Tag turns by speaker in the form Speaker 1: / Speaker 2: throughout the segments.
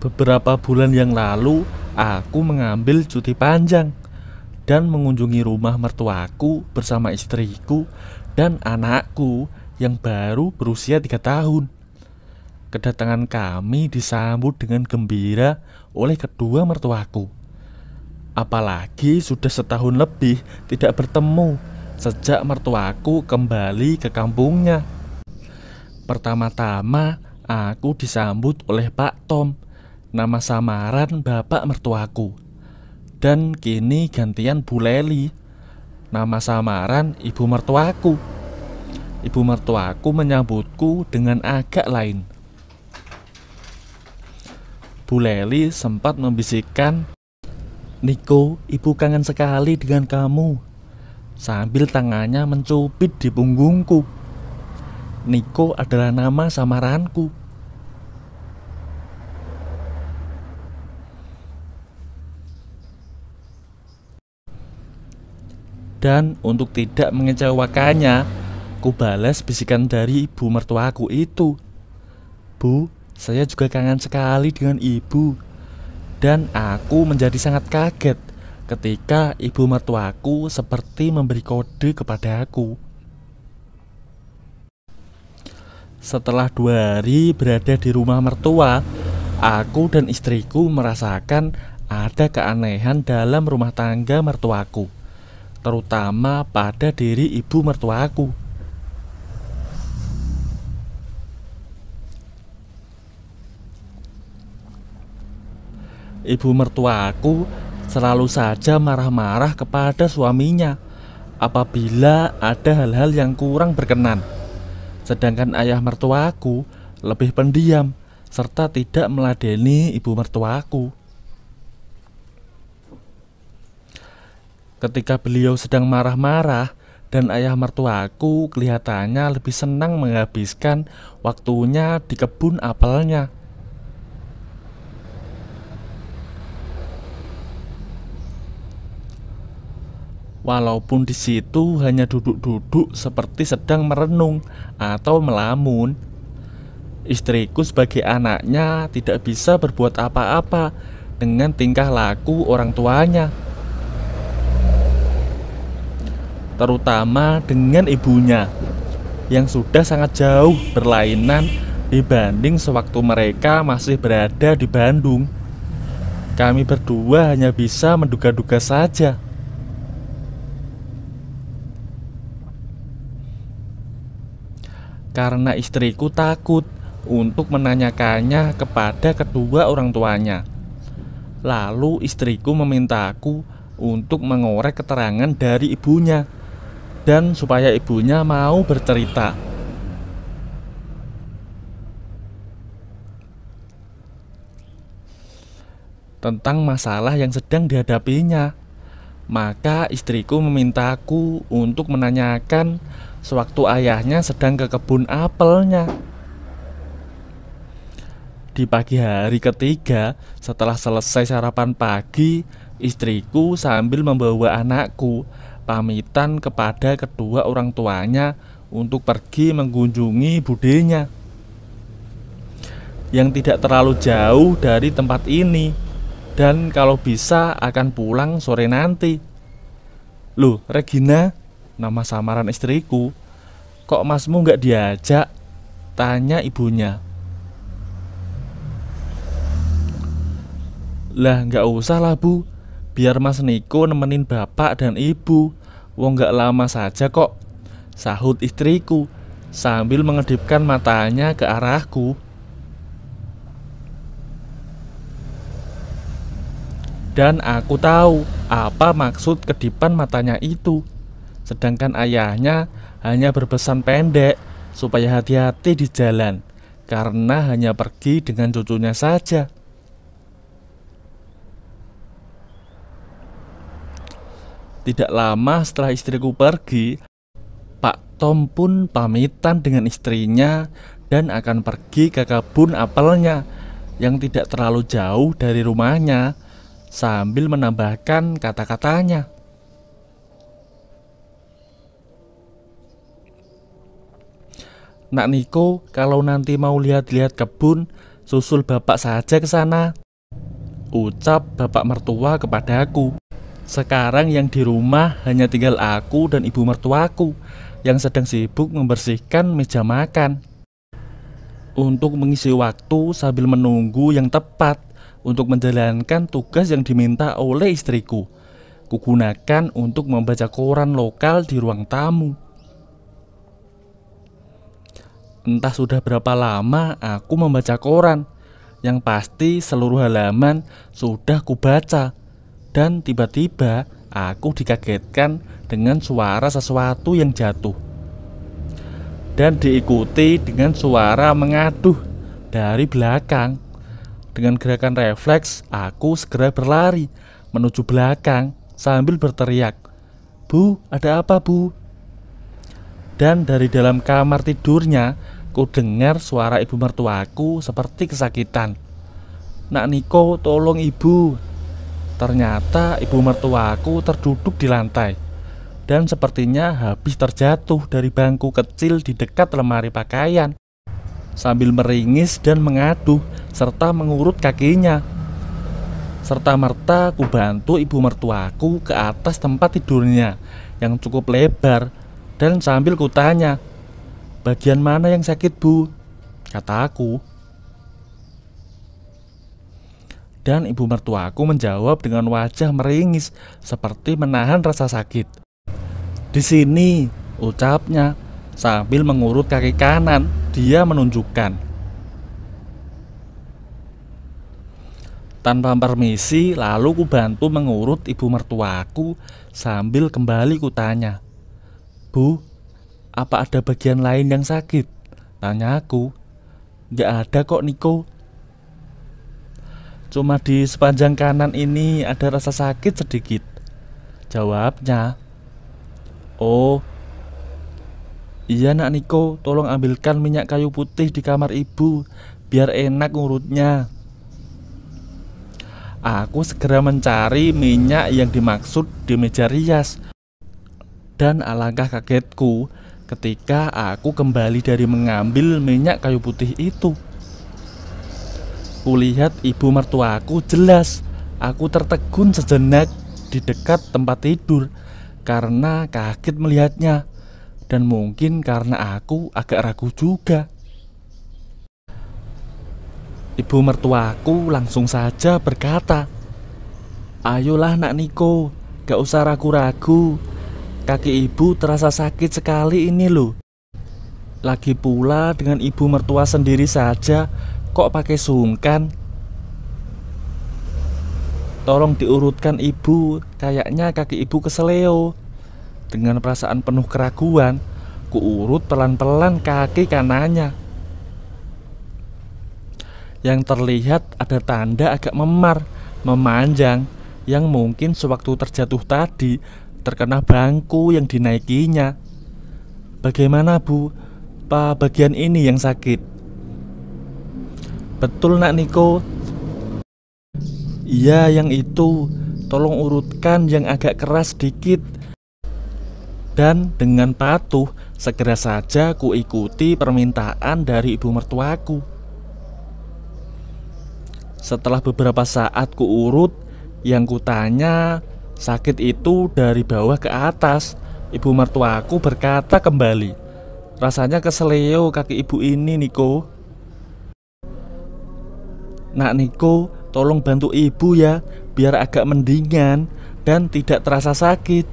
Speaker 1: Beberapa bulan yang lalu, aku mengambil cuti panjang dan mengunjungi rumah mertuaku bersama istriku dan anakku yang baru berusia 3 tahun. Kedatangan kami disambut dengan gembira oleh kedua mertuaku. Apalagi sudah setahun lebih tidak bertemu sejak mertuaku kembali ke kampungnya. Pertama-tama aku disambut oleh Pak Tom, nama samaran bapak mertuaku. Dan kini gantian Bu Leli, nama samaran ibu mertuaku. Ibu mertuaku menyambutku dengan agak lain. Bu Leli sempat membisikkan, "Niko, ibu kangen sekali dengan kamu," sambil tangannya mencubit di punggungku. Niko adalah nama samaranku. Dan untuk tidak mengecewakannya, ku balas bisikan dari ibu mertuaku itu. "Bu, saya juga kangen sekali dengan ibu." Dan aku menjadi sangat kaget ketika ibu mertuaku seperti memberi kode kepadaku. Setelah 2 hari berada di rumah mertua, aku dan istriku merasakan ada keanehan dalam rumah tangga mertuaku, terutama pada diri ibu mertuaku. Ibu mertuaku selalu saja marah-marah kepada suaminya apabila ada hal-hal yang kurang berkenan. Sedangkan ayah mertuaku lebih pendiam serta tidak meladeni ibu mertuaku. Ketika beliau sedang marah-marah dan ayah mertuaku kelihatannya lebih senang menghabiskan waktunya di kebun apelnya. Walaupun di situ hanya duduk-duduk seperti sedang merenung atau melamun, istriku sebagai anaknya tidak bisa berbuat apa-apa dengan tingkah laku orang tuanya, terutama dengan ibunya yang sudah sangat jauh berlainan dibanding sewaktu mereka masih berada di Bandung. Kami berdua hanya bisa menduga-duga saja. Karena istriku takut untuk menanyakannya kepada kedua orang tuanya. Lalu istriku memintaku untuk mengorek keterangan dari ibunya dan supaya ibunya mau bercerita. Tentang masalah yang sedang dihadapinya. Maka istriku memintaku untuk menanyakan sewaktu ayahnya sedang ke kebun apelnya. Di pagi hari ketiga, setelah selesai sarapan pagi, istriku sambil membawa anakku pamitan kepada kedua orang tuanya untuk pergi mengunjungi budenya yang tidak terlalu jauh dari tempat ini, dan kalau bisa akan pulang sore nanti. "Loh, Regina," nama samaran istriku, "kok masmu nggak diajak?" tanya ibunya. "Lah nggak usah lah bu, biar Mas Niko nemenin bapak dan ibu, wong nggak lama saja kok," sahut istriku sambil mengedipkan matanya ke arahku. Dan aku tahu apa maksud kedipan matanya itu. Sedangkan ayahnya hanya berpesan pendek supaya hati-hati di jalan, karena hanya pergi dengan cucunya saja. Tidak lama setelah istriku pergi, Pak Tom pun pamitan dengan istrinya dan akan pergi ke kebun apelnya yang tidak terlalu jauh dari rumahnya, sambil menambahkan kata-katanya. "Nak Niko, kalau nanti mau lihat-lihat kebun, Susul bapak saja ke sana, ucap bapak mertua kepadaku. Sekarang yang di rumah hanya tinggal aku dan ibu mertuaku yang sedang sibuk membersihkan meja makan. Untuk mengisi waktu sambil menunggu yang tepat untuk menjalankan tugas yang diminta oleh istriku, kugunakan untuk membaca koran lokal di ruang tamu. Entah sudah berapa lama aku membaca koran, yang pasti seluruh halaman sudah kubaca. Dan tiba-tiba aku dikagetkan dengan suara sesuatu yang jatuh, dan diikuti dengan suara mengaduh dari belakang. Dengan gerakan refleks, aku segera berlari menuju belakang sambil berteriak, "Bu, ada apa, Bu?" Dan dari dalam kamar tidurnya, ku dengar suara ibu mertuaku seperti kesakitan. "Nak Niko, tolong ibu." Ternyata ibu mertuaku terduduk di lantai dan sepertinya habis terjatuh dari bangku kecil di dekat lemari pakaian, sambil meringis dan mengaduh serta mengurut kakinya. Serta-merta ku bantu ibu mertuaku ke atas tempat tidurnya yang cukup lebar, dan sambil kutanya, "Bagian mana yang sakit, Bu?" kataku. Dan ibu mertuaku menjawab dengan wajah meringis seperti menahan rasa sakit. "Di sini," ucapnya sambil mengurut kaki kanan. Dia menunjukkan. Tanpa permisi, lalu ku bantu mengurut ibu mertuaku sambil kembali kutanya, "Bu, apa ada bagian lain yang sakit?" tanyaku. "Gak ada kok, Niko. Cuma di sepanjang kanan ini ada rasa sakit sedikit," jawabnya. "Oh, iya Nak Niko, tolong ambilkan minyak kayu putih di kamar ibu, biar enak ngurutnya." Aku segera mencari minyak yang dimaksud di meja rias. Dan alangkah kagetku ketika aku kembali dari mengambil minyak kayu putih itu. Kulihat ibu mertuaku jelas. Aku tertegun sejenak di dekat tempat tidur karena kaget melihatnya, dan mungkin karena aku agak ragu juga. Ibu mertuaku langsung saja berkata, "Ayolah Nak Niko, gak usah ragu-ragu. Kaki ibu terasa sakit sekali ini loh. Lagi pula dengan ibu mertua sendiri saja kok pakai sungkan. Tolong diurutkan ibu, kayaknya kaki ibu keseleo." Dengan perasaan penuh keraguan, ku urut pelan-pelan kaki kanannya. Yang terlihat ada tanda agak memar, memanjang, yang mungkin sewaktu terjatuh tadi terkena bangku yang dinaikinya. "Bagaimana, Bu? Bagian ini yang sakit?" "Betul Nak Niko." "Iya, yang itu. Tolong urutkan yang agak keras sedikit." Dan dengan patuh, segera saja ku ikuti permintaan dari ibu mertuaku. Setelah beberapa saat ku urut, yang kutanya sakit itu dari bawah ke atas. Ibu mertuaku berkata kembali, "Rasanya keseleo kaki ibu ini, Niko." "Nak Niko, tolong bantu ibu ya, biar agak mendingan dan tidak terasa sakit."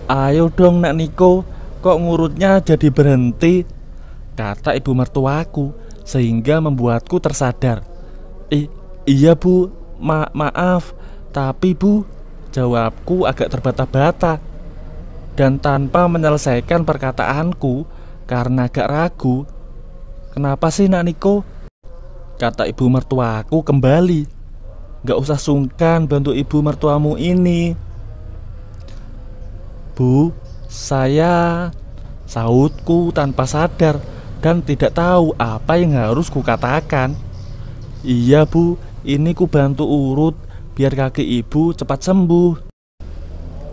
Speaker 1: "Ayo dong Nak Niko, kok ngurutnya jadi berhenti?" kata ibu mertuaku, sehingga membuatku tersadar. Iya Bu, maaf, tapi Bu," jawabku agak terbata-bata. Dan tanpa menyelesaikan perkataanku karena agak ragu, "Kenapa sih Nak Niko?" kata ibu mertuaku kembali. "Gak usah sungkan bantu ibu mertuamu ini." "Bu, saya," sahutku tanpa sadar dan tidak tahu apa yang harus kukatakan. "Iya Bu, ini ku bantu urut biar kaki ibu cepat sembuh."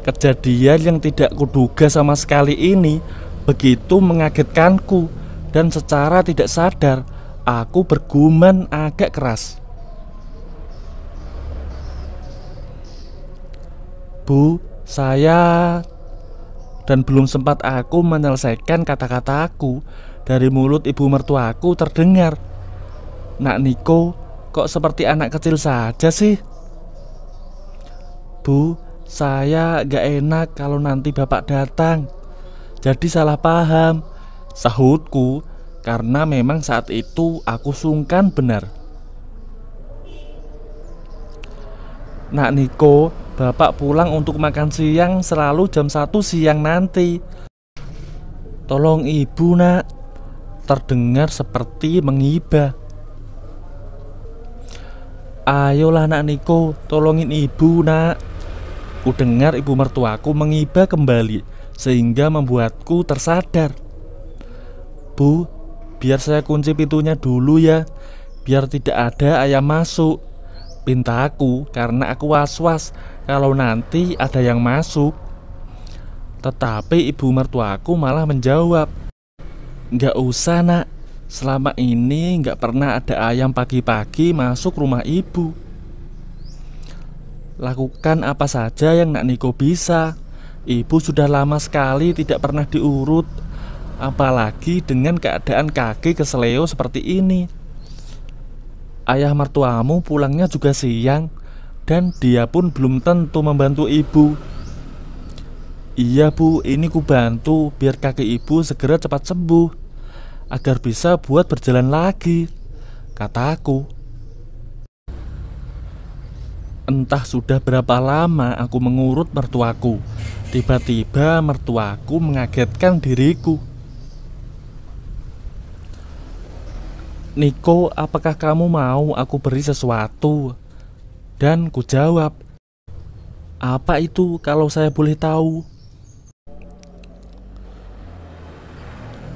Speaker 1: Kejadian yang tidak kuduga sama sekali ini begitu mengagetkanku, dan secara tidak sadar aku bergumam agak keras. "Bu, saya..." Dan belum sempat aku menyelesaikan kata-kataku, dari mulut ibu mertuaku terdengar, "Nak Niko, kok seperti anak kecil saja sih?" "Bu, saya gak enak kalau nanti bapak datang, jadi salah paham," sahutku, karena memang saat itu aku sungkan benar. "Nak Niko, bapak pulang untuk makan siang selalu jam 1 siang nanti. Tolong ibu, nak," terdengar seperti mengibah. "Ayolah nak Niko, tolongin ibu, nak." Ku dengar ibu mertuaku mengibah kembali, sehingga membuatku tersadar. "Bu, biar saya kunci pintunya dulu ya, biar tidak ada ayam masuk," pintaku, karena aku was-was kalau nanti ada yang masuk. Tetapi ibu mertuaku malah menjawab, "Nggak usah nak, selama ini nggak pernah ada ayam pagi-pagi masuk rumah ibu. Lakukan apa saja yang Nak Niko bisa. Ibu sudah lama sekali tidak pernah diurut, apalagi dengan keadaan kaki keseleo seperti ini. Ayah mertuamu pulangnya juga siang, dan dia pun belum tentu membantu ibu." "Iya bu, ini ku bantu biar kaki ibu segera cepat sembuh, agar bisa buat berjalan lagi," kataku. Entah sudah berapa lama aku mengurut mertuaku, tiba-tiba mertuaku mengagetkan diriku. "Niko, apakah kamu mau aku beri sesuatu?" Dan ku jawab, "Apa itu kalau saya boleh tahu?"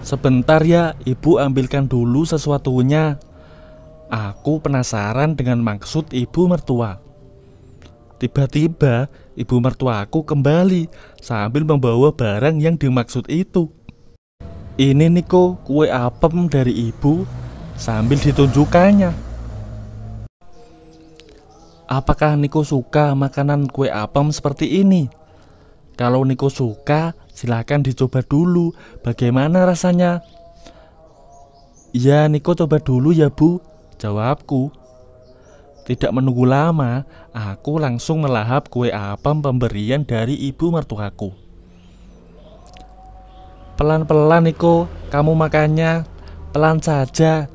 Speaker 1: "Sebentar ya, ibu ambilkan dulu sesuatunya." Aku penasaran dengan maksud ibu mertua. Tiba-tiba ibu mertuaku kembali sambil membawa barang yang dimaksud itu. "Ini Niko, kue apem dari ibu," sambil ditunjukkannya. "Apakah Niko suka makanan kue apem seperti ini? Kalau Niko suka, silahkan dicoba dulu. Bagaimana rasanya?" "Iya, Niko coba dulu ya bu," jawabku. Tidak menunggu lama, aku langsung melahap kue apem pemberian dari ibu mertuaku. "Pelan-pelan Niko, kamu makannya, pelan saja,"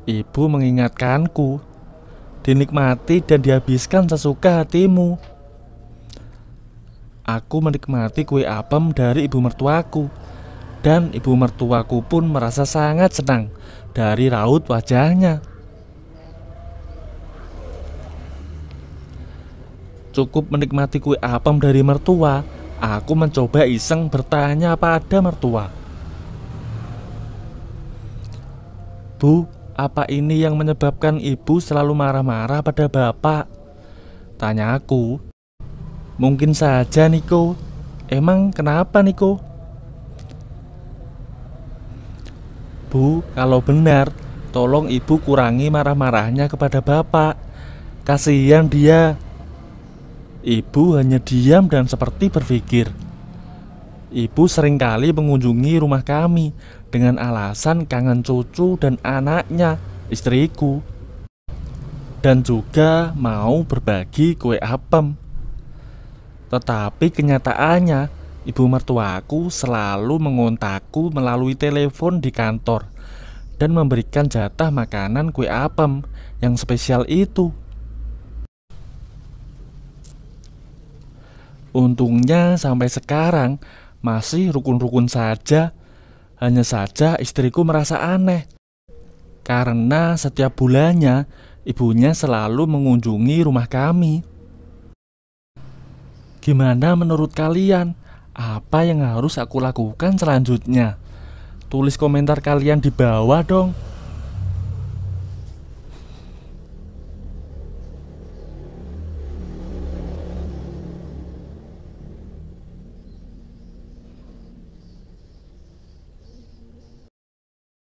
Speaker 1: ibu mengingatkanku. "Dinikmati dan dihabiskan sesuka hatimu." Aku menikmati kue apem dari ibu mertuaku, dan ibu mertuaku pun merasa sangat senang dari raut wajahnya. Cukup menikmati kue apem dari mertua, aku mencoba iseng bertanya pada mertua, "Bu, apa ini yang menyebabkan ibu selalu marah-marah pada bapak?" tanyaku. "Mungkin saja Niko. Emang kenapa Niko?" "Bu, kalau benar, tolong ibu kurangi marah-marahnya kepada bapak. Kasihan dia." Ibu hanya diam dan seperti berpikir. Ibu seringkali mengunjungi rumah kami dengan alasan kangen cucu dan anaknya, istriku, dan juga mau berbagi kue apem. Tetapi kenyataannya, ibu mertuaku selalu mengontakku melalui telepon di kantor dan memberikan jatah makanan kue apem yang spesial itu. Untungnya sampai sekarang masih rukun-rukun saja. Hanya saja istriku merasa aneh, karena setiap bulannya ibunya selalu mengunjungi rumah kami. Gimana menurut kalian? Apa yang harus aku lakukan selanjutnya? Tulis komentar kalian di bawah dong.